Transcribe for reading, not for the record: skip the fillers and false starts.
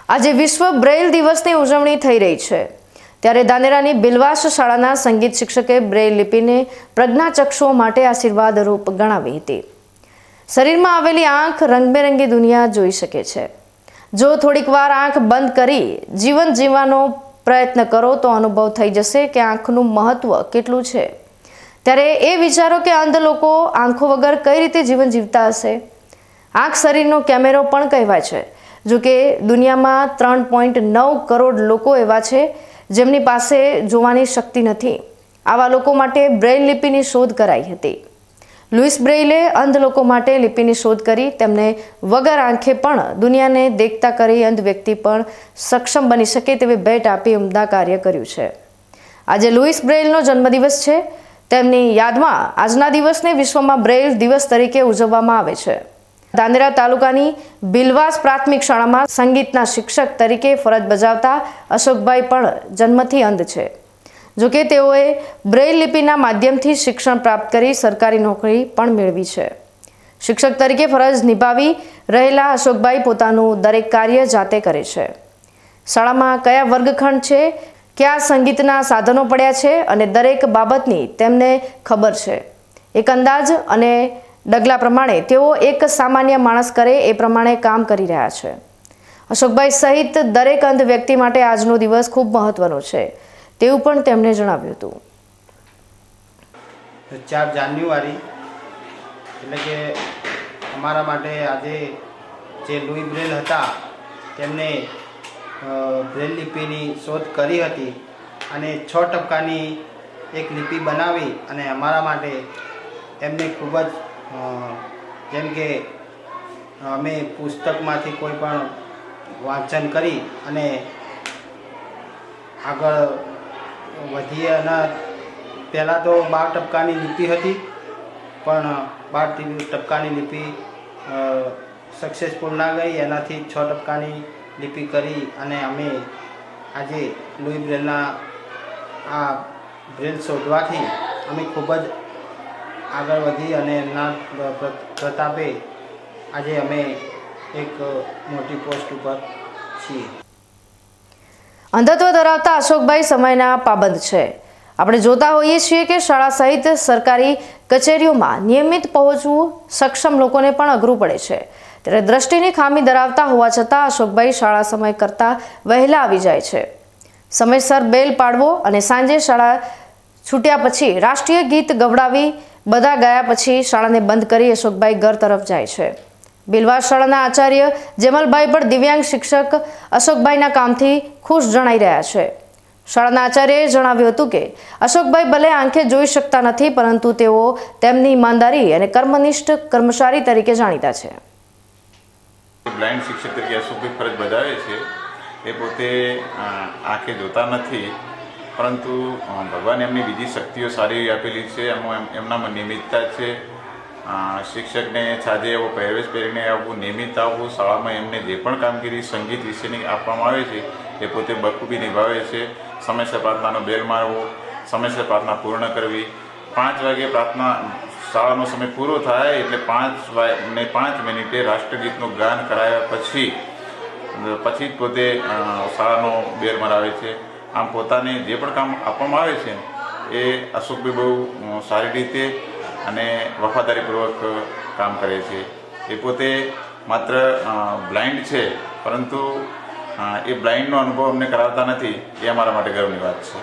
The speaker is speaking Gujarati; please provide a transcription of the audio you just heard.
આજે વિશ્વ બ્રેઇલ દિવસની ઉજવણી થઈ રહી છે, ત્યારે ધાનેરાની બિલવાસ શાળાના સંગીત શિક્ષકે બ્રેઇલ લિપિને પ્રજ્ઞાચક્ષુઓ માટે આશીર્વાદરૂપ ગણાવી હતી। શરીરમાં આવેલી આંખ રંગબેરંગી દુનિયા જોઈ શકે છે। જો થોડીક વાર આંખ બંધ કરી જીવન જીવવાનો પ્રયત્ન કરો તો અનુભવ થઈ જશે કે આંખનું મહત્વ કેટલું છે। ત્યારે એ વિચારો કે અંધ લોકો આંખો વગર કઈ રીતે જીવન જીવતા હશે। આંખ શરીરનો કેમેરો પણ કહેવાય છે। જો કે દુનિયામાં 3.9 કરોડ લોકો એવા છે જેમની પાસે જોવાની શક્તિ નથી। આવા લોકો માટે બ્રેઇલ લિપિની શોધ કરાઈ હતી। લુઈસ બ્રેઇલે અંધ લોકો માટે લિપિની શોધ કરી તેમને વગર આંખે પણ દુનિયાને દેખતા કરી અંધ વ્યક્તિ પણ સક્ષમ બની શકે તેવી ભેટ આપી ઉમદા કાર્ય કર્યું છે। આજે લુઈસ બ્રેઇલનો જન્મદિવસ છે। તેમની યાદમાં આજના દિવસને વિશ્વમાં બ્રેઇલ દિવસ તરીકે ઉજવવામાં આવે છે। ધાનેરા તાલુકાની બિલવાસ પ્રાથમિક શાળામાં સંગીતના શિક્ષક તરીકે ફરજ બજાવતા અશોકભાઈ પણ જન્મથી અંધ છે। જોકે તેઓએ બ્રેઇલ લિપિના માધ્યમથી શિક્ષણ પ્રાપ્ત કરી સરકારી નોકરી પણ મેળવી છે। શિક્ષક તરીકે ફરજ નિભાવી રહેલા અશોકભાઈ પોતાનું દરેક કાર્ય જાતે કરે છે। શાળામાં કયા વર્ગખંડ છે, કયા સંગીતના સાધનો પડ્યા છે અને દરેક બાબતની તેમને ખબર છે। એક અંદાજ અને ડગલા પ્રમાણે તેઓ એક સામાન્ય માણસ કરે એ પ્રમાણે કામ કરી રહ્યા છે। અશોકભાઈ સહિત દરેક અંધ વ્યક્તિ માટે આજનો દિવસ ખૂબ મહત્વનો છે તેવું પણ તેમણે જણાવ્યું હતું। 4 જાન્યુઆરી એટલે કે અમારા માટે આજે જે લુઈ બ્રેલ હતા તેમને બ્રેલ લિપિની શોધ કરી હતી અને 6 ટપકાની એક લિપિ બનાવી અને અમારા માટે એમને ખૂબ જ જેમ કે અમે પુસ્તકમાંથી કોઈ પણ વાંચન કરી અને આગળ વધીએ અને પહેલાં તો 12 ટપકાની લિપિ હતી પણ 12 ટપકાની લિપિ સક્સેસફુલ ના ગઈ, એનાથી 6 ટપકાની લિપિ કરી અને અમે આજે લુઈ બ્રેલના આ બ્રેલ શોધવાથી અમે ખૂબ જ આગળ વધી અને એમના પ્રતાપે આજે અમે એક મોટી પોસ્ટ ઉપર છીએ। અંધત્વ ધરાવતા અશોકભાઈ સમયના પાબંદ છે। આપણે જોતા હોઈએ છીએ કે શાળા સહિત સરકારી કચેરીઓમાં નિયમિત પહોંચવું સક્ષમ લોકોને પણ અઘરું પડે છે। ત્યારે દ્રષ્ટિની ખામી ધરાવતા હોવા છતાં અશોકભાઈ શાળા સમય કરતાં વહેલા આવી જાય છે। સમયસર બેલ પાડવો અને સાંજે શાળા છૂટ્યા પછી રાષ્ટ્રીય ગીત ગવડાવી બધા ગયા પછી શાળાને બંધ કરી અશોકભાઈ ઘર તરફ જાય છે। બિલવાસ શાળાના આચાર્ય જેમલભાઈ પણ દિવ્યાંગ શિક્ષક અશોકભાઈના કામથી ખુશ જણાઈ રહ્યા છે। શાળાના આચાર્યએ જણાવ્યું હતું કે અશોકભાઈ ભલે આંખે જોઈ શકતા નથી પરંતુ તેઓ તેમની ઈમાનદારી અને કર્મનિષ્ઠ કર્મચારી તરીકે જાણીતા છે। બ્લાઇન્ડ શિક્ષક તરીકે અશોકભાઈ ફરજ બજાવે છે। એ પોતે આંખે જોતા નથી પરંતુ ભગવાન એમની બીજી શક્તિઓ સારી આપેલી છે। એમનામાં નિયમિતતા છે। શિક્ષકને છાજે એવો પહેરવેશ પહેરીને આવવું, નિયમિત આવવું, શાળામાં એમને જે પણ કામગીરી સંગીત વિશેની આપવામાં આવે છે એ પોતે બખૂબી નિભાવે છે। સમયસર પ્રાર્થનાનો બેલ મારવો, સમયસર પ્રાર્થના પૂર્ણ કરવી, 5 વાગે પ્રાર્થના શાળાનો સમય પૂરો થાય એટલે 5 મિનિટે રાષ્ટ્રગીતનું ગાન કરાયા પછી જ પોતે શાળાનો બેલ મરાવે છે। આમ પોતાને જે પણ કામ આપવામાં આવે છે એ અશોકભાઈ બહુ સારી રીતે અને વફાદારીપૂર્વક કામ કરે છે। એ પોતે માત્ર બ્લાઇન્ડ છે પરંતુ એ બ્લાઇન્ડનો અનુભવ અમને કરાવતા નથી, એ અમારા માટે ગર્વની વાત છે।